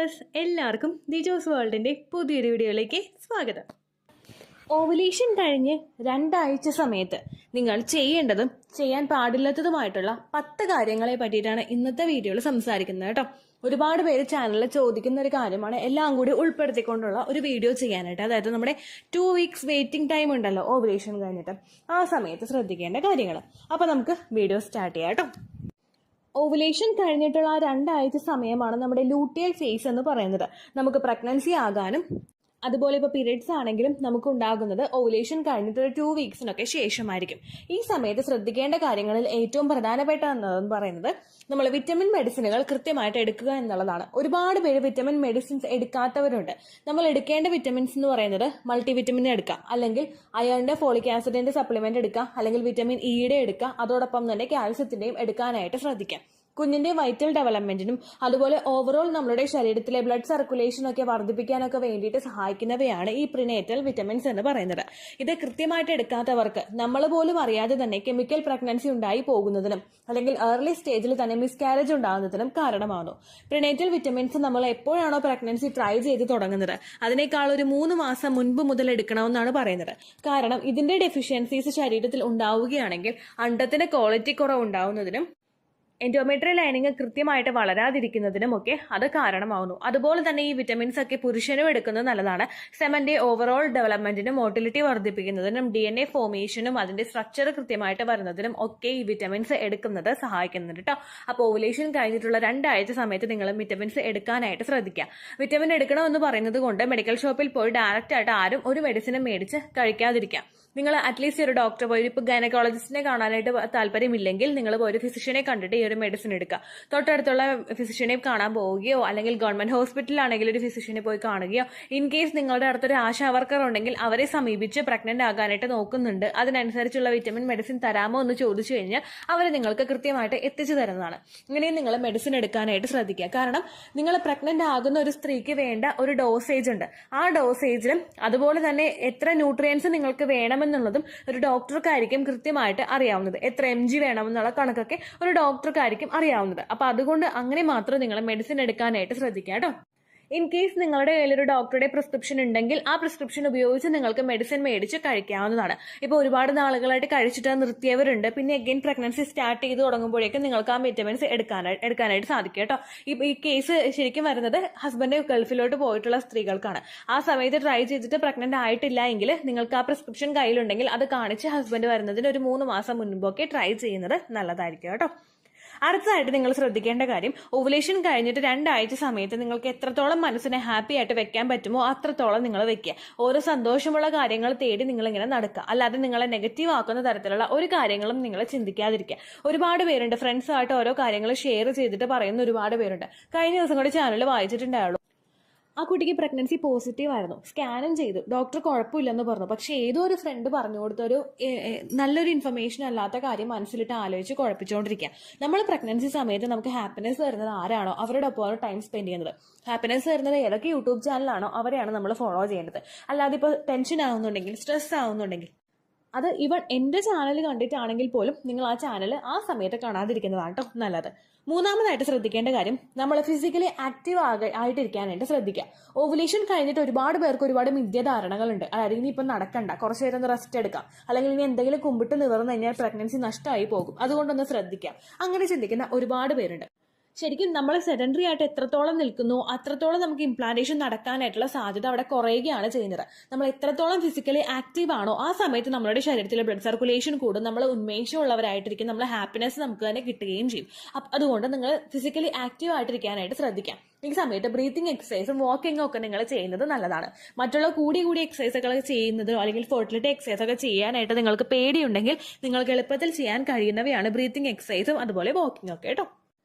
Viewers, എല്ലാവർക്കും ദിജോസ് വേൾഡിൻ്റെ പുതിയൊരു വീഡിയോയിലേക്ക് സ്വാഗതം. ഓവുലേഷൻ കഴിഞ്ഞ് 2 ആഴ്ച സമയത്ത് നിങ്ങൾ ചെയ്യേണ്ടതും ചെയ്യാൻ പാടില്ലാത്തതുമായിട്ടുള്ള 10 കാര്യങ്ങളെ പറ്റിയിട്ടാണ് ഇന്നത്തെ വീഡിയോയിൽ സംസാരിക്കുന്നത് കേട്ടോ. ഒരുപാട് പേര് ചാനലിൽ ചോദിക്കുന്ന ഒരു കാര്യമാണ് എല്ലാം കൂടി ഉൾപ്പെടുത്തിക്കൊണ്ടുള്ള ഒരു വീഡിയോ ചെയ്യാനായിട്ട്. അതായത് നമ്മുടെ 2 വീക്സ് വെയിറ്റിംഗ് ടൈം ഉണ്ടല്ലോ ഓവുലേഷൻ കഴിഞ്ഞിട്ട്, ആ സമയത്ത് ശ്രദ്ധിക്കേണ്ട കാര്യങ്ങൾ. അപ്പോൾ നമുക്ക് വീഡിയോ സ്റ്റാർട്ട് ചെയ്യാം കേട്ടോ. ഓവുലേഷൻ കഴിഞ്ഞിട്ടുള്ള 2 ആഴ്ച സമയമാണ് നമ്മുടെ ലൂട്ടിയൽ ഫേസ് എന്ന് പറയുന്നത്. നമുക്ക് പ്രഗ്നൻസി ആകാനും അതുപോലെ ഇപ്പോൾ പീരിയഡ്സ് ആണെങ്കിലും നമുക്ക് ഉണ്ടാകുന്നത് ഓവുലേഷൻ കഴിഞ്ഞിട്ട് 2 വീക്സിനൊക്കെ ശേഷമായിരിക്കും. ഈ സമയത്ത് ശ്രദ്ധിക്കേണ്ട കാര്യങ്ങളിൽ ഏറ്റവും പ്രധാനപ്പെട്ടതെന്ന് പറയുന്നത് നമ്മൾ വിറ്റമിൻ മെഡിസിനുകൾ കൃത്യമായിട്ട് എടുക്കുക എന്നുള്ളതാണ്. ഒരുപാട് പേര് വിറ്റമിൻ മെഡിസിൻസ് എടുക്കാത്തവരുണ്ട്. നമ്മൾ എടുക്കേണ്ട വിറ്റമിൻസ് എന്ന് പറയുന്നത് മൾട്ടി വിറ്റമിൻ എടുക്കാം, അല്ലെങ്കിൽ അയണിന്റെ ഫോളിക് ആസിഡിന്റെ സപ്ലിമെന്റ് എടുക്കാം, അല്ലെങ്കിൽ വിറ്റമിൻ ഇയുടെ എടുക്കാം. അതോടൊപ്പം തന്നെ കാൽസ്യത്തിന്റെയും എടുക്കാനായിട്ട് ശ്രദ്ധിക്കാം. കുഞ്ഞിന്റെ വൈറ്റൽ ഡെവലപ്മെന്റിനും അതുപോലെ ഓവറോൾ നമ്മുടെ ശരീരത്തിലെ ബ്ലഡ് സർക്കുലേഷനൊക്കെ വർദ്ധിപ്പിക്കാനൊക്കെ വേണ്ടിയിട്ട് സഹായിക്കുന്നവയാണ് ഈ പ്രിനേറ്റൽ വിറ്റമിൻസ് എന്ന് പറയുന്നത്. ഇത് കൃത്യമായിട്ട് എടുക്കാത്തവർക്ക് നമ്മൾ പോലും അറിയാതെ തന്നെ കെമിക്കൽ പ്രഗ്നൻസി ഉണ്ടായി പോകുന്നതിനും അല്ലെങ്കിൽ ഏർലി സ്റ്റേജിൽ തന്നെ മിസ്കാരേജ് ഉണ്ടാകുന്നതിനും കാരണമാകുന്നു. പ്രിനേറ്റൽ വിറ്റമിൻസ് നമ്മൾ എപ്പോഴാണോ പ്രഗ്നൻസി ട്രൈ ചെയ്ത് തുടങ്ങുന്നത് അതിനേക്കാൾ ഒരു 3 മാസം മുൻപ് മുതൽ എടുക്കണമെന്നാണ് പറയുന്നത്. കാരണം ഇതിന്റെ ഡെഫിഷ്യൻസീസ് ശരീരത്തിൽ ഉണ്ടാവുകയാണെങ്കിൽ അണ്ടത്തിന് ക്വാളിറ്റി കുറവ് ഉണ്ടാവുന്നതിനും എൻഡോമെട്രിയൽ ലൈനിങ് കൃത്യമായിട്ട് വളരാതിരിക്കുന്നതിനുമൊക്കെ അത് കാരണമാവുന്നു. അതുപോലെ തന്നെ ഈ വിറ്റമിൻസ് ഒക്കെ പുരുഷനും എടുക്കുന്നത് നല്ലതാണ്. സെമന്റെ ഓവറോൾ ഡെവലപ്മെന്റിനും മോട്ടിലിറ്റി വർദ്ധിപ്പിക്കുന്നതിനും DNA ഫോർമേഷനും അതിന്റെ സ്ട്രക്ചർ കൃത്യമായിട്ട് വരുന്നതിനും ഒക്കെ ഈ വിറ്റമിൻസ് എടുക്കുന്നത് സഹായിക്കുന്നുണ്ട് കേട്ടോ. അപ്പോൾ ഓവുലേഷൻ കഴിഞ്ഞിട്ടുള്ള 2 ആഴ്ച സമയത്ത് നിങ്ങൾ വിറ്റമിൻസ് എടുക്കാനായിട്ട് ശ്രദ്ധിക്കുക. വിറ്റമിൻ എടുക്കണമെന്ന് പറയുന്നത് കൊണ്ട് മെഡിക്കൽ ഷോപ്പിൽ പോയി ഡയറക്റ്റ് ആയിട്ട് ആരും ഒരു മെഡിസിനും മേടിച്ച് കഴിക്കാതിരിക്കാം. നിങ്ങൾ അറ്റ്ലീസ്റ്റ് ഒരു ഡോക്ടറെ പോയി, ഇപ്പോൾ ഗൈനക്കോളജിസ്റ്റിനെ കാണാനായിട്ട് താല്പര്യമില്ലെങ്കിൽ നിങ്ങൾ പോയി ഒരു ഫിസിഷ്യനെ കണ്ടിട്ട് ഈ ഒരു മെഡിസിൻ എടുക്കുക. തൊട്ടടുത്തുള്ള ഫിസിഷ്യനെ കാണാൻ പോവുകയോ അല്ലെങ്കിൽ ഗവൺമെന്റ് ഹോസ്പിറ്റലിലാണെങ്കിൽ ഒരു ഫിസിഷ്യനെ പോയി കാണുകയോ, ഇൻ കേസ് നിങ്ങളുടെ അടുത്തൊരു ആശാ വർക്കർ ഉണ്ടെങ്കിൽ അവരെ സമീപിച്ച് പ്രഗ്നന്റ് ആകാനായിട്ട് നോക്കുന്നുണ്ട്, അതിനനുസരിച്ചുള്ള വിറ്റമിൻ മെഡിസിൻ തരാമോ എന്ന് ചോദിച്ചു കഴിഞ്ഞാൽ അവർ നിങ്ങൾക്ക് കൃത്യമായിട്ട് എത്തിച്ചു തരുന്നതാണ്. ഇങ്ങനെയും നിങ്ങൾ മെഡിസിൻ എടുക്കാനായിട്ട് ശ്രദ്ധിക്കുക. കാരണം നിങ്ങൾ പ്രഗ്നന്റ് ആകുന്ന ഒരു സ്ത്രീക്ക് വേണ്ട ഒരു ഡോസേജ് ഉണ്ട്. ആ ഡോസേജിലും അതുപോലെ തന്നെ എത്ര ന്യൂട്രിയൻസ് നിങ്ങൾക്ക് വേണം എന്നുള്ളതും ഒരു ഡോക്ടർക്കായിരിക്കും കൃത്യമായിട്ട് അറിയാവുന്നത്. എത്ര mg വേണമെന്നുള്ള കണക്കൊക്കെ ഒരു ഡോക്ടർക്കായിരിക്കും അറിയാവുന്നത്. അപ്പൊ അതുകൊണ്ട് അങ്ങനെ മാത്രം നിങ്ങൾ മെഡിസിൻ എടുക്കാനായിട്ട് ശ്രദ്ധിക്കുക കേട്ടോ. ഇൻ കേസ് നിങ്ങളുടെ കയ്യിൽ ഒരു ഡോക്ടറുടെ പ്രിസ്ക്രിപ്ഷൻ ഉണ്ടെങ്കിൽ ആ പ്രിസ്ക്രിപ്ഷൻ ഉപയോഗിച്ച് നിങ്ങൾക്ക് മെഡിസിൻ മേടിച്ച് കഴിക്കാവുന്നതാണ്. ഇപ്പോൾ ഒരുപാട് നാളുകളായിട്ട് കഴിച്ചിട്ട് നിർത്തിയവരുണ്ട്. പിന്നെ അഗൈൻ പ്രഗ്നൻസി സ്റ്റാർട്ട് ചെയ്ത് തുടങ്ങുമ്പോഴേക്കും നിങ്ങൾക്ക് ആ വിറ്റമിൻസ് എടുക്കാനായിട്ട് സാധിക്കും കേട്ടോ. ഈ കേസ് ശരിക്കും വരുന്നത് ഹസ്ബൻഡ് ഗൾഫിലോട്ട് പോയിട്ടുള്ള സ്ത്രീകൾക്കാണ്. ആ സമയത്ത് ട്രൈ ചെയ്തിട്ട് പ്രഗ്നന്റ് ആയിട്ടില്ല എങ്കിൽ നിങ്ങൾക്ക് ആ പ്രിസ്ക്രിപ്ഷൻ കയ്യിലുണ്ടെങ്കിൽ അത് കാണിച്ച് ഹസ്ബൻഡ് വരുന്നതിന് ഒരു 3 മാസം മുൻപൊക്കെ ട്രൈ ചെയ്യുന്നത് നല്ലതായിരിക്കും കേട്ടോ. അടുത്തതായിട്ട് നിങ്ങൾ ശ്രദ്ധിക്കേണ്ട കാര്യം, ഓവുലേഷൻ കഴിഞ്ഞിട്ട് 2 ആഴ്ച സമയത്ത് നിങ്ങൾക്ക് എത്രത്തോളം മനസ്സിനെ ഹാപ്പി ആയിട്ട് വെക്കാൻ പറ്റുമോ അത്രത്തോളം നിങ്ങൾ വെക്കുക. ഓരോ സന്തോഷമുള്ള കാര്യങ്ങൾ തേടി നിങ്ങൾ ഇങ്ങനെ നടക്കുക. അല്ലാതെ നിങ്ങളെ നെഗറ്റീവ് ആക്കുന്ന തരത്തിലുള്ള ഒരു കാര്യങ്ങളും നിങ്ങൾ ചിന്തിക്കാതിരിക്കുക. ഒരുപാട് പേരുണ്ട് ഫ്രണ്ട്സായിട്ട് ഓരോ കാര്യങ്ങൾ ഷെയർ ചെയ്തിട്ട് പറയുന്ന ഒരുപാട് പേരുണ്ട്. കഴിഞ്ഞ ദിവസം കൂടി ചാനലിൽ വായിച്ചിട്ടുണ്ടായുള്ളൂ. ആ കുട്ടിക്ക് പ്രഗ്നൻസി പോസിറ്റീവ് ആയിരുന്നു, സ്കാനും ചെയ്തു, ഡോക്ടർ കുഴപ്പമില്ലെന്ന് പറഞ്ഞു. പക്ഷെ ഏതോ ഒരു ഫ്രണ്ട് പറഞ്ഞു കൊടുത്തൊരു നല്ലൊരു ഇൻഫർമേഷൻ അല്ലാത്ത കാര്യം മനസ്സിലിട്ട് ആലോചിച്ച് കുഴപ്പിച്ചുകൊണ്ടിരിക്കുക. നമ്മൾ പ്രഗ്നൻസി സമയത്ത് നമുക്ക് ഹാപ്പിനെസ് തരുന്നത് ആരാണോ അവരുടെ ഒപ്പം ടൈം സ്പെൻഡ് ചെയ്യുന്നത്. ഹാപ്പിനെസ് തരുന്നത് ഏതൊക്കെ യൂട്യൂബ് ചാനലാണോ അവരെയാണ് നമ്മൾ ഫോളോ ചെയ്യേണ്ടത്. അല്ലാതെ ഇപ്പോൾ ടെൻഷൻ ആവുന്നുണ്ടെങ്കിൽ, സ്ട്രെസ് ആവുന്നുണ്ടെങ്കിൽ, അത് ഇവൺ എന്റെ ചാനൽ കണ്ടിട്ടാണെങ്കിൽ പോലും നിങ്ങൾ ആ ചാനൽ ആ സമയത്ത് കാണാതിരിക്കുന്നതാണ് കേട്ടോ നല്ലത്. മൂന്നാമതായിട്ട് ശ്രദ്ധിക്കേണ്ട കാര്യം, നമ്മൾ ഫിസിക്കലി ആക്റ്റീവ് ആയിട്ടിരിക്കാനായിട്ട് ശ്രദ്ധിക്കുക. ഓവുലേഷൻ കഴിഞ്ഞിട്ട് ഒരുപാട് പേർക്ക് ഒരുപാട് മിഥ്യാധാരണകളുണ്ട്. അതായത് ഇനി ഇപ്പം നടക്കണ്ട, കുറച്ചു നേരം ഒന്ന് റെസ്റ്റ് എടുക്കാം, അല്ലെങ്കിൽ ഇനി എന്തെങ്കിലും കുമ്പിട്ട് നിവർന്നു കഴിഞ്ഞാൽ പ്രഗ്നൻസി നഷ്ടമായി പോകും, അതുകൊണ്ടൊന്ന് ശ്രദ്ധിക്കാം. അങ്ങനെ ചിന്തിക്കുന്ന ഒരുപാട് പേരുണ്ട്. ശരിക്കും നമ്മൾ സെഡൻഡറി ആയിട്ട് എത്രത്തോളം നിൽക്കുന്നു അത്രത്തോളം നമുക്ക് ഇംപ്ലാന്റേഷൻ നടക്കാനായിട്ടുള്ള സാധ്യത അവിടെ കുറയുകയാണ് ചെയ്യുന്നത്. നമ്മൾ എത്രത്തോളം ഫിസിക്കലി ആക്റ്റീവ് ആണോ ആ സമയത്ത് നമ്മുടെ ശരീരത്തിലെ ബ്ലഡ് സർക്കുലേഷൻ കൂടും, നമ്മൾ ഉന്മേഷമുള്ളവരായിട്ടിരിക്കും, നമ്മളെ ഹാപ്പിനെസ് നമുക്ക് തന്നെ കിട്ടുകയും ചെയ്യും. അതുകൊണ്ട് നിങ്ങൾ ഫിസിക്കലി ആക്റ്റീവ് ആയിട്ടിരിക്കാനായിട്ട് ശ്രദ്ധിക്കാം. ഈ സമയത്ത് ബ്രീത്തിങ് എക്സസൈസും വാക്കിങ്ങും ഒക്കെ നിങ്ങൾ ചെയ്യുന്നത് നല്ലതാണ്. മറ്റുള്ള കൂടി എക്സസൈസുകളൊക്കെ ചെയ്യുന്നതോ അല്ലെങ്കിൽ ഫെർട്ടിലിറ്റി എക്സസൈസ് ഒക്കെ ചെയ്യാനായിട്ട് നിങ്ങൾക്ക് പേടിയുണ്ടെങ്കിൽ നിങ്ങൾക്ക് എളുപ്പത്തിൽ ചെയ്യാൻ കഴിയുന്നവയാണ് ബ്രീത്തിങ് എക്സസൈസും അതുപോലെ വാക്കിംഗ് ഒക്കെ കേട്ടോ.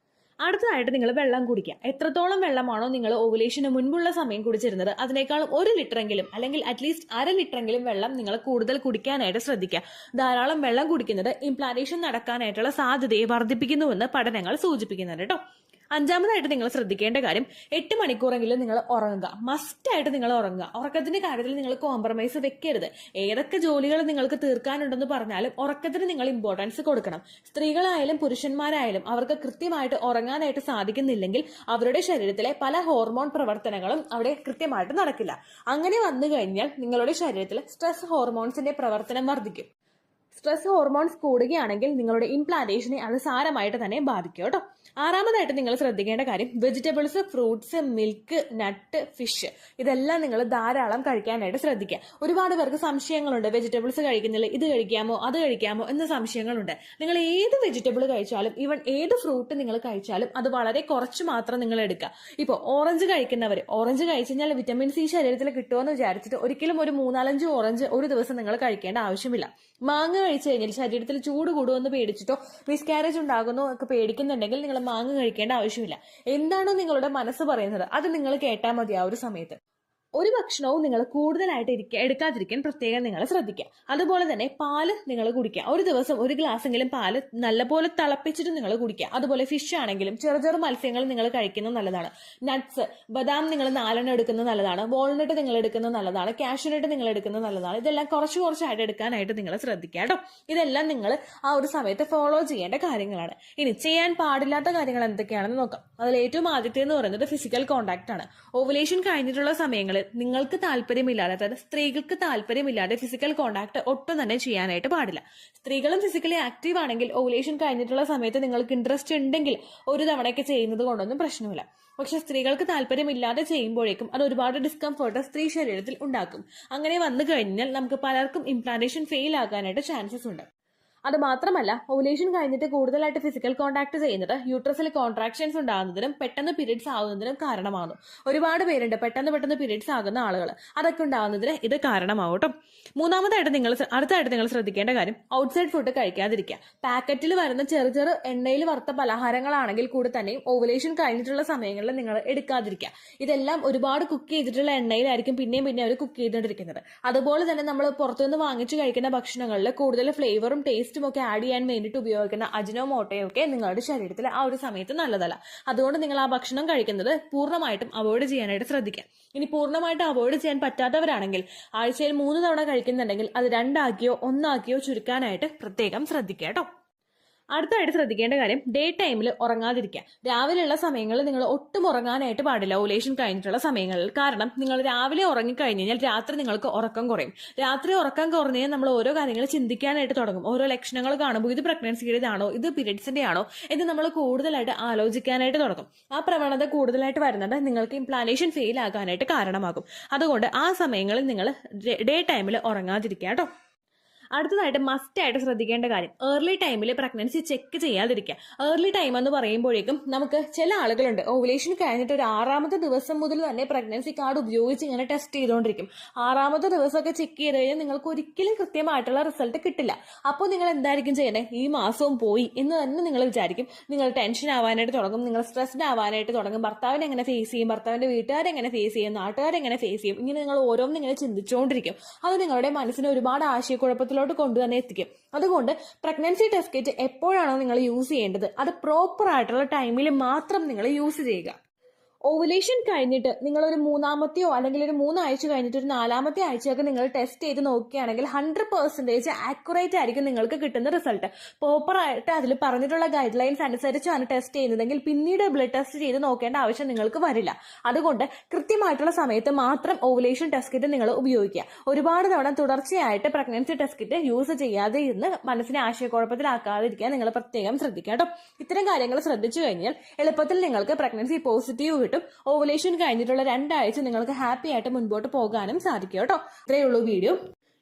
അടുത്തതായിട്ട് നിങ്ങൾ വെള്ളം കുടിക്കുക. എത്രത്തോളം വെള്ളമാണോ നിങ്ങൾ ഓവുലേഷന് മുൻപുള്ള സമയം കുടിച്ചിരുന്നത് അതിനേക്കാളും 1 ലിറ്ററെങ്കിലും അല്ലെങ്കിൽ അറ്റ്ലീസ്റ്റ് 1/2 ലിറ്ററെങ്കിലും വെള്ളം നിങ്ങൾ കൂടുതൽ കുടിക്കാനായിട്ട് ശ്രദ്ധിക്കുക. ധാരാളം വെള്ളം കുടിക്കുന്നത് ഇംപ്ലാന്റേഷൻ നടക്കാനായിട്ടുള്ള സാധ്യതയെ വർദ്ധിപ്പിക്കുന്നുവെന്ന് പഠനങ്ങൾ സൂചിപ്പിക്കുന്നുണ്ട് കേട്ടോ. അഞ്ചാമതായിട്ട് നിങ്ങൾ ശ്രദ്ധിക്കേണ്ട കാര്യം 8 മണിക്കൂറെങ്കിലും നിങ്ങൾ ഉറങ്ങുക. മസ്റ്റായിട്ട് നിങ്ങൾ ഉറങ്ങുക. ഉറക്കത്തിന്റെ കാര്യത്തിൽ നിങ്ങൾ കോംപ്രമൈസ് വെക്കരുത്. ഏതൊക്കെ ജോലികൾ നിങ്ങൾക്ക് തീർക്കാനുണ്ടെന്ന് പറഞ്ഞാലും ഉറക്കത്തിന് നിങ്ങൾ ഇമ്പോർട്ടൻസ് കൊടുക്കണം. സ്ത്രീകളായാലും പുരുഷന്മാരായാലും അവർക്ക് കൃത്യമായിട്ട് ഉറങ്ങാനായിട്ട് സാധിക്കുന്നില്ലെങ്കിൽ അവരുടെ ശരീരത്തിലെ പല ഹോർമോൺ പ്രവർത്തനങ്ങളും അവിടെ കൃത്യമായിട്ട് നടക്കില്ല. അങ്ങനെ വന്നു കഴിഞ്ഞാൽ നിങ്ങളുടെ ശരീരത്തിൽ സ്ട്രെസ് ഹോർമോൺസിന്റെ പ്രവർത്തനം വർദ്ധിക്കും. സ്ട്രെസ് ഹോർമോൺസ് കൂടുകയാണെങ്കിൽ നിങ്ങളുടെ ഇംപ്ലാന്റേഷനെ അത് സാരമായിട്ട് തന്നെ ബാധിക്കും കേട്ടോ. ആറാമതായിട്ട് നിങ്ങൾ ശ്രദ്ധിക്കേണ്ട കാര്യം വെജിറ്റബിൾസ്, ഫ്രൂട്ട്സ്, മിൽക്ക്, നട്ട്, ഫിഷ് ഇതെല്ലാം നിങ്ങൾ ധാരാളം കഴിക്കാനായിട്ട് ശ്രദ്ധിക്കുക. ഒരുപാട് പേർക്ക് സംശയങ്ങളുണ്ട്. വെജിറ്റബിൾസ് കഴിക്കുന്നില്ല, ഇത് കഴിക്കാമോ അത് കഴിക്കാമോ എന്ന സംശയങ്ങളുണ്ട്. നിങ്ങൾ ഏത് വെജിറ്റബിൾ കഴിച്ചാലും ഈവൻ ഏത് ഫ്രൂട്ട് നിങ്ങൾ കഴിച്ചാലും അത് വളരെ കുറച്ച് മാത്രം നിങ്ങൾ എടുക്കുക. ഇപ്പോൾ ഓറഞ്ച് കഴിക്കുന്നവർ ഓറഞ്ച് കഴിച്ചു കഴിഞ്ഞാൽ വിറ്റമിൻ സി ശരീരത്തിൽ കിട്ടുമെന്ന് വിചാരിച്ചിട്ട് ഒരിക്കലും ഒരു 3-4 ഓറഞ്ച് ഒരു ദിവസം നിങ്ങൾ കഴിക്കേണ്ട ആവശ്യമില്ല. മാങ്ങ കഴിച്ചു കഴിഞ്ഞാൽ ശരീരത്തിൽ ചൂട് കൂടുമെന്ന് പേടിച്ചിട്ടോ മിസ്കാരേജ് ഉണ്ടാകുന്നോ ഒക്കെ പേടിക്കുന്നുണ്ടെങ്കിൽ നിങ്ങൾ മാങ്ങ കഴിക്കേണ്ട ആവശ്യമില്ല. എന്താണോ നിങ്ങളുടെ മനസ്സ് പറയുന്നത് അത് നിങ്ങൾ കേട്ടാൽ മതി. ആ ഒരു സമയത്ത് ഒരു ഭക്ഷണവും നിങ്ങൾ കൂടുതലായിട്ട് എടുക്കാതിരിക്കാൻ പ്രത്യേകം നിങ്ങൾ ശ്രദ്ധിക്കുക. അതുപോലെ തന്നെ പാല് നിങ്ങൾ കുടിക്കുക. ഒരു ദിവസം ഒരു ഗ്ലാസ്സെങ്കിലും പാല് നല്ലപോലെ തിളപ്പിച്ചിട്ട് നിങ്ങൾ കുടിക്കുക. അതുപോലെ ഫിഷ് ആണെങ്കിലും ചെറു മത്സ്യങ്ങൾ നിങ്ങൾ കഴിക്കുന്നത് നല്ലതാണ്. നട്ട്സ്, ബദാം നിങ്ങൾ 4 എടുക്കുന്നത് നല്ലതാണ്. വാൾനട്ട് നിങ്ങൾ എടുക്കുന്നത് നല്ലതാണ്. കാഷ്യൂനട്ട് നിങ്ങൾ എടുക്കുന്നത് നല്ലതാണ്. ഇതെല്ലാം കുറച്ചായിട്ട് എടുക്കാനായിട്ട് നിങ്ങൾ ശ്രദ്ധിക്കുക കേട്ടോ. ഇതെല്ലാം നിങ്ങൾ ആ ഒരു സമയത്ത് ഫോളോ ചെയ്യേണ്ട കാര്യങ്ങളാണ്. ഇനി ചെയ്യാൻ പാടില്ലാത്ത കാര്യങ്ങൾ എന്തൊക്കെയാണെന്ന് നോക്കാം. അതിൽ ഏറ്റവും ആദ്യത്തെ എന്ന് പറയുന്നത് ഫിസിക്കൽ കോണ്ടാക്ട് ആണ്. ഓവുലേഷൻ കഴിഞ്ഞിട്ടുള്ള സമയങ്ങളിൽ നിങ്ങൾക്ക് താല്പര്യമില്ലാതെ, അതായത് സ്ത്രീകൾക്ക് താല്പര്യമില്ലാതെ ഫിസിക്കൽ കോണ്ടാക്ട് ഒട്ടും തന്നെ ചെയ്യാനായിട്ട് പാടില്ല. സ്ത്രീകളും ഫിസിക്കലി ആക്റ്റീവ് ആണെങ്കിൽ ഓവുലേഷൻ കഴിഞ്ഞിട്ടുള്ള സമയത്ത് നിങ്ങൾക്ക് ഇൻട്രസ്റ്റ് ഉണ്ടെങ്കിൽ ഒരു തവണയൊക്കെ ചെയ്യുന്നത് കൊണ്ടൊന്നും പ്രശ്നമില്ല. പക്ഷെ സ്ത്രീകൾക്ക് താല്പര്യമില്ലാതെ ചെയ്യുമ്പോഴേക്കും അത് ഒരുപാട് ഡിസ്കംഫർട്ട് സ്ത്രീ ശരീരത്തിൽ ഉണ്ടാക്കും. അങ്ങനെ വന്നു കഴിഞ്ഞാൽ നമുക്ക് പലർക്കും ഇംപ്ലാന്റേഷൻ ഫെയിൽ ആകാനായിട്ട് ചാൻസസ് ഉണ്ട്. അത് മാത്രമല്ല, ഓവുലേഷൻ കഴിഞ്ഞിട്ട് കൂടുതലായിട്ട് ഫിസിക്കൽ കോണ്ടാക്ട് ചെയ്യുന്നത് യൂട്രസിൽ കോൺട്രാക്ഷൻസ് ഉണ്ടാകുന്നതിനും പെട്ടെന്ന് പീരീഡ്സ് ആവുന്നതിനും കാരണമാകുന്നു. ഒരുപാട് പേരുണ്ട് പെട്ടെന്ന് പീരീഡ്സ് ആകുന്ന ആളുകൾ. അതൊക്കെ ഉണ്ടാകുന്നതിന് ഇത് കാരണമാവും കേട്ടോ. അടുത്തായിട്ട് നിങ്ങൾ ശ്രദ്ധിക്കേണ്ട കാര്യം ഔട്ട്സൈഡ് ഫുഡ് കഴിക്കാതിരിക്കുക. പാക്കറ്റിൽ വരുന്ന ചെറു എണ്ണയിൽ വറുത്ത പലഹാരങ്ങളാണെങ്കിൽ കൂടി തന്നെയും ഓവുലേഷൻ കഴിഞ്ഞിട്ടുള്ള സമയങ്ങളിൽ നിങ്ങൾ എടുക്കാതിരിക്കുക. ഇതെല്ലാം ഒരുപാട് കുക്ക് ചെയ്തിട്ടുള്ള എണ്ണയിലായിരിക്കും പിന്നെയും അവർ കുക്ക് ചെയ്തുകൊണ്ടിരിക്കുന്നത്. അതുപോലെ തന്നെ നമ്മൾ പുറത്തുനിന്ന് വാങ്ങിച്ചു കഴിക്കുന്ന ഭക്ഷണങ്ങളിൽ കൂടുതൽ ഫ്ലേവറും ടേസ്റ്റും ഒക്കെ ആഡ് ചെയ്യാൻ വേണ്ടിയിട്ട് ഉപയോഗിക്കുന്ന അജിനോമോട്ടയൊക്കെ നിങ്ങളുടെ ശരീരത്തിൽ ആ ഒരു സമയത്ത് നല്ലതല്ല. അതുകൊണ്ട് നിങ്ങൾ ആ ഭക്ഷണം കഴിക്കുന്നത് പൂർണ്ണമായിട്ടും അവോയ്ഡ് ചെയ്യാനായിട്ട് ശ്രദ്ധിക്കുക. ഇനി പൂർണ്ണമായിട്ട് അവോയ്ഡ് ചെയ്യാൻ പറ്റാത്തവരാണെങ്കിൽ ആഴ്ചയിൽ 3 തവണ കഴിക്കുന്നുണ്ടെങ്കിൽ അത് 2 ആക്കിയോ 1 ആക്കിയോ ചുരുക്കാനായിട്ട് പ്രത്യേകം ശ്രദ്ധിക്കുക കേട്ടോ. അടുത്തായിട്ട് ശ്രദ്ധിക്കേണ്ട കാര്യം ഡേ ടൈമിൽ ഉറങ്ങാതിരിക്കുക. രാവിലെയുള്ള സമയങ്ങളിൽ നിങ്ങൾ ഒട്ടും ഉറങ്ങാനായിട്ട് പാടില്ല ഓവുലേഷൻ കഴിഞ്ഞിട്ടുള്ള സമയങ്ങളിൽ. കാരണം നിങ്ങൾ രാവിലെ ഉറങ്ങിക്കഴിഞ്ഞ് കഴിഞ്ഞാൽ രാത്രി നിങ്ങൾക്ക് ഉറക്കം കുറയും. രാത്രി ഉറക്കം കുറഞ്ഞു കഴിഞ്ഞാൽ നമ്മൾ ഓരോ കാര്യങ്ങൾ ചിന്തിക്കാനായിട്ട് തുടങ്ങും. ഓരോ ലക്ഷണങ്ങൾ കാണുമ്പോൾ ഇത് പ്രഗ്നൻസിയുടേതാണോ ഇത് പീരിയഡ്സിന്റെ ആണോ എന്ന് നമ്മൾ കൂടുതലായിട്ട് ആലോചിക്കാനായിട്ട് തുടങ്ങും. ആ പ്രവണത കൂടുതലായിട്ട് വരുന്നത് നിങ്ങൾക്ക് ഇംപ്ലാന്റേഷൻ ഫെയിൽ ആകാനായിട്ട് കാരണമാകും. അതുകൊണ്ട് ആ സമയങ്ങളിൽ നിങ്ങൾ ഡേ ടൈമിൽ ഉറങ്ങാതിരിക്കുക കേട്ടോ. അടുത്തതായിട്ട് മസ്റ്റായിട്ട് ശ്രദ്ധിക്കേണ്ട കാര്യം ഏർലി ടൈമിൽ പ്രഗ്നൻസി ചെക്ക് ചെയ്യാതിരിക്കുക. ഏർലി ടൈം എന്ന് പറയുമ്പോഴേക്കും നമുക്ക് ചില ആളുകളുണ്ട് ഓവുലേഷൻ കഴിഞ്ഞിട്ട് ഒരു 6ാമത്തെ ദിവസം മുതൽ തന്നെ പ്രഗ്നൻസി കാർഡ് ഉപയോഗിച്ച് ഇങ്ങനെ ടെസ്റ്റ് ചെയ്തുകൊണ്ടിരിക്കും. 6ാമത്തെ ദിവസമൊക്കെ ചെക്ക് ചെയ്ത് കഴിഞ്ഞാൽ നിങ്ങൾക്ക് ഒരിക്കലും കൃത്യമായിട്ടുള്ള റിസൾട്ട് കിട്ടില്ല. അപ്പോൾ നിങ്ങൾ എന്തായിരിക്കും ചെയ്യുന്നത്? ഈ മാസവും പോയി എന്ന് തന്നെ നിങ്ങൾ വിചാരിക്കും. നിങ്ങൾ ടെൻഷൻ ആവാനായിട്ട് തുടങ്ങും, നിങ്ങൾ സ്ട്രെസ്ഡ് ആവാനായിട്ട് തുടങ്ങും. ഭർത്താവിനെ എങ്ങനെ ഫേസ് ചെയ്യും, ഭർത്താവിന്റെ വീട്ടുകാരെങ്ങനെ ഫേസ് ചെയ്യും, നാട്ടുകാരെങ്ങനെ ഫേസ് ചെയ്യും, ഇങ്ങനെ നിങ്ങൾ ഓരോന്നും ഇങ്ങനെ ചിന്തിച്ചുകൊണ്ടിരിക്കും. അത് നിങ്ങളുടെ മനസ്സിന് ഒരുപാട് ആശയക്കുഴപ്പത്തിൽ കൊണ്ടുവന്ന് എത്തിക്കും. അതുകൊണ്ട് പ്രഗ്നൻസി ടെസ്റ്റ് കിറ്റ് എപ്പോഴാണോ നിങ്ങൾ യൂസ് ചെയ്യേണ്ടത് അത് പ്രോപ്പർ ആയിട്ടുള്ള ടൈമിൽ മാത്രം നിങ്ങൾ യൂസ് ചെയ്യുക. ഓവുലേഷൻ കഴിഞ്ഞിട്ട് നിങ്ങൾ ഒരു 3ാമത്തെയോ അല്ലെങ്കിൽ ഒരു 3 ആഴ്ച കഴിഞ്ഞിട്ട് ഒരു 4ാമത്തെ ആഴ്ചയൊക്കെ നിങ്ങൾ ടെസ്റ്റ് ചെയ്ത് നോക്കുകയാണെങ്കിൽ 100% ആക്യുറേറ്റ് ആയിരിക്കും നിങ്ങൾക്ക് കിട്ടുന്ന റിസൾട്ട്. പ്രോപ്പറായിട്ട് അതിൽ പറഞ്ഞിട്ടുള്ള ഗൈഡ് ലൈൻസ് അനുസരിച്ചാണ് ടെസ്റ്റ് ചെയ്യുന്നതെങ്കിൽ പിന്നീട് ബ്ലഡ് ടെസ്റ്റ് ചെയ്ത് നോക്കേണ്ട ആവശ്യം നിങ്ങൾക്ക് വരില്ല. അതുകൊണ്ട് കൃത്യമായിട്ടുള്ള സമയത്ത് മാത്രം ഓവുലേഷൻ ടെസ്റ്റ് കിറ്റ് നിങ്ങൾ ഉപയോഗിക്കുക. ഒരുപാട് തവണ തുടർച്ചയായിട്ട് പ്രഗ്നൻസി ടെസ്റ്റ് കിറ്റ് യൂസ് ചെയ്യാതെ ഇരുന്ന് മനസ്സിനെ ആശയക്കുഴപ്പത്തിലാക്കാതിരിക്കാൻ നിങ്ങൾ പ്രത്യേകം ശ്രദ്ധിക്കുക കേട്ടോ. ഇത്തരം കാര്യങ്ങൾ ശ്രദ്ധിച്ചു കഴിഞ്ഞാൽ എളുപ്പത്തിൽ നിങ്ങൾക്ക് പ്രഗ്നൻസി പോസിറ്റീവ് കിട്ടും. ഓവുലേഷൻ കഴിഞ്ഞിട്ടുള്ള 2 ആഴ്ച നിങ്ങൾക്ക് ഹാപ്പി ആയിട്ട് മുൻപോട്ട് പോകാനും സാധിക്കും കേട്ടോ. ഇത്രയേ ഉള്ളൂ വീഡിയോ.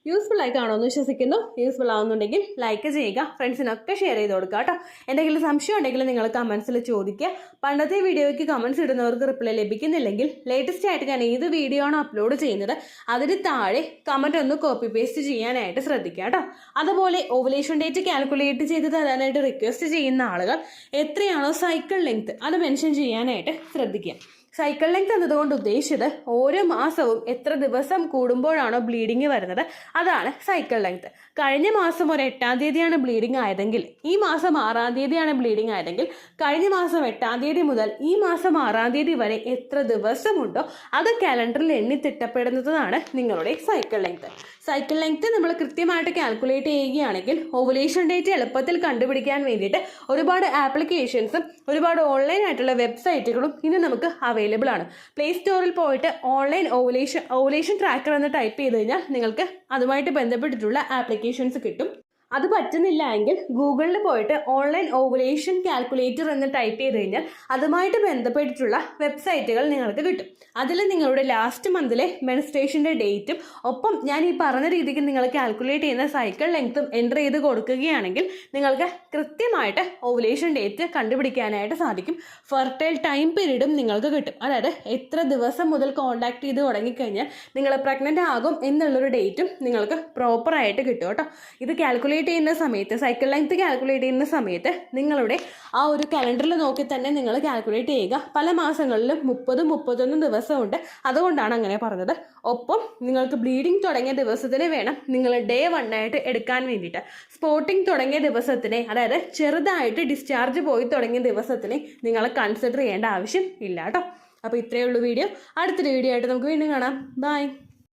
യൂസ്ഫുൾ ആയി കാണുമെന്ന് വിശ്വസിക്കുന്നു. യൂസ്ഫുൾ ആവുന്നുണ്ടെങ്കിൽ ലൈക്ക് ചെയ്യുക, ഫ്രണ്ട്സിനൊക്കെ ഷെയർ ചെയ്ത് കൊടുക്കുക കേട്ടോ. എന്തെങ്കിലും സംശയം ഉണ്ടെങ്കിൽ നിങ്ങൾ കമന്റ്സിൽ ചോദിക്കുക. പണ്ടത്തെ വീഡിയോയ്ക്ക് കമന്റ്സ് ഇടുന്നവർക്ക് റിപ്ലൈ ലഭിക്കുന്നില്ലെങ്കിൽ ലേറ്റസ്റ്റ് ആയിട്ട് ഞാൻ ഏത് വീഡിയോ ആണോ അപ്ലോഡ് ചെയ്യുന്നത് അതിന് താഴെ കമന്റ് ഒന്ന് കോപ്പി പേസ്റ്റ് ചെയ്യാനായിട്ട് ശ്രദ്ധിക്കുക കേട്ടോ. അതുപോലെ ഓവുലേഷൻ ഡേറ്റ് കാൽക്കുലേറ്റ് ചെയ്ത് തരാനായിട്ട് റിക്വസ്റ്റ് ചെയ്യുന്ന ആളുകൾ എത്രയാണോ സൈക്കിൾ ലെങ്ത് അത് മെൻഷൻ ചെയ്യാനായിട്ട് ശ്രദ്ധിക്കുക. സൈക്കിൾ ലെങ്ത് എന്നതുകൊണ്ട് ഉദ്ദേശിച്ചത് ഓരോ മാസവും എത്ര ദിവസം കൂടുമ്പോഴാണോ ബ്ലീഡിങ് വരുന്നത് അതാണ് സൈക്കിൾ ലെങ്ത്. കഴിഞ്ഞ മാസം ഒരു 8-ാം തീയതിയാണ് ബ്ലീഡിങ് ആയതെങ്കിൽ ഈ മാസം 6-ാം തീയതിയാണ് ബ്ലീഡിങ് ആയതെങ്കിൽ കഴിഞ്ഞ മാസം 8-ാം തീയതി മുതൽ ഈ മാസം 6-ാം തീയതി വരെ എത്ര ദിവസമുണ്ടോ അത് കാലണ്ടറിൽ എണ്ണി തിട്ടപ്പെടുന്നതാണ് നിങ്ങളുടെ സൈക്കിൾ ലെങ്ത്. സൈക്കിൾ ലെങ്ത് നമ്മൾ കൃത്യമായിട്ട് കാൽക്കുലേറ്റ് ചെയ്യുകയാണെങ്കിൽ ഓവുലേഷൻ ഡേറ്റ് എളുപ്പത്തിൽ കണ്ടുപിടിക്കാൻ വേണ്ടിയിട്ട് ഒരുപാട് ആപ്ലിക്കേഷൻസും ഒരുപാട് ഓൺലൈൻ ആയിട്ടുള്ള വെബ്സൈറ്റുകളും ഇന്ന് നമുക്ക് അവൈലബിൾ ആണ്. പ്ലേ സ്റ്റോറിൽ പോയിട്ട് ഓൺലൈൻ ഓവുലേഷൻ ട്രാക്കർ എന്ന് ടൈപ്പ് ചെയ്ത് കഴിഞ്ഞാൽ നിങ്ങൾക്ക് അതുമായിട്ട് ബന്ധപ്പെട്ടിട്ടുള്ള ആപ്ലിക്കേഷൻസ് കിട്ടും. അത് പറ്റുന്നില്ല എങ്കിൽ ഗൂഗിളിൽ പോയിട്ട് ഓൺലൈൻ ഓവുലേഷൻ കാൽക്കുലേറ്റർ എന്ന് ടൈപ്പ് ചെയ്ത് കഴിഞ്ഞാൽ അതുമായിട്ട് ബന്ധപ്പെട്ടിട്ടുള്ള വെബ്സൈറ്റുകൾ നിങ്ങൾക്ക് കിട്ടും. അതിൽ നിങ്ങളുടെ ലാസ്റ്റ് മന്തിലെ മെൻസ്ട്രേഷൻ്റെ ഡേറ്റും ഒപ്പം ഞാൻ ഈ പറഞ്ഞ രീതിക്ക് നിങ്ങൾ കാൽക്കുലേറ്റ് ചെയ്യുന്ന സൈക്കിൾ ലെങ്ത്തും എൻ്റർ ചെയ്ത് കൊടുക്കുകയാണെങ്കിൽ നിങ്ങൾക്ക് കൃത്യമായിട്ട് ഓവുലേഷൻ ഡേറ്റ് കണ്ടുപിടിക്കാനായിട്ട് സാധിക്കും. ഫെർട്ടൈൽ ടൈം പീരീഡും നിങ്ങൾക്ക് കിട്ടും. അതായത് എത്ര ദിവസം മുതൽ കോൺടാക്ട് ചെയ്ത് തുടങ്ങിക്കഴിഞ്ഞാൽ നിങ്ങൾ പ്രഗ്നൻ്റ് ആകും എന്നുള്ളൊരു ഡേറ്റും നിങ്ങൾക്ക് പ്രോപ്പറായിട്ട് കിട്ടും കേട്ടോ. ഇത് കാൽക്കുലേറ്റ് ചെയ്യുന്ന സമയത്ത് സൈക്കിൾ ലെങ്ത് കാൽക്കുലേറ്റ് ചെയ്യുന്ന സമയത്ത് നിങ്ങളുടെ ആ ഒരു കലണ്ടറിൽ നോക്കി തന്നെ നിങ്ങൾ കാൽക്കുലേറ്റ് ചെയ്യുക. പല മാസങ്ങളിലും 30-31 ദിവസമുണ്ട്, അതുകൊണ്ടാണ് അങ്ങനെ പറഞ്ഞത്. ഒപ്പം നിങ്ങൾക്ക് ബ്ലീഡിങ് തുടങ്ങിയ ദിവസത്തിന് വേണം നിങ്ങൾ ഡേ 1 ആയിട്ട് എടുക്കാൻ വേണ്ടിയിട്ട്. സ്പോട്ടിങ് തുടങ്ങിയ ദിവസത്തിനെ, അതായത് ചെറുതായിട്ട് ഡിസ്ചാർജ് പോയി തുടങ്ങിയ ദിവസത്തിനെ നിങ്ങൾ കൺസിഡർ ചെയ്യേണ്ട ആവശ്യം ഇല്ല കേട്ടോ. അപ്പോൾ ഇത്രയേ ഉള്ളൂ വീഡിയോ. അടുത്തൊരു വീഡിയോ ആയിട്ട് നമുക്ക് വീണ്ടും കാണാം. ബൈ.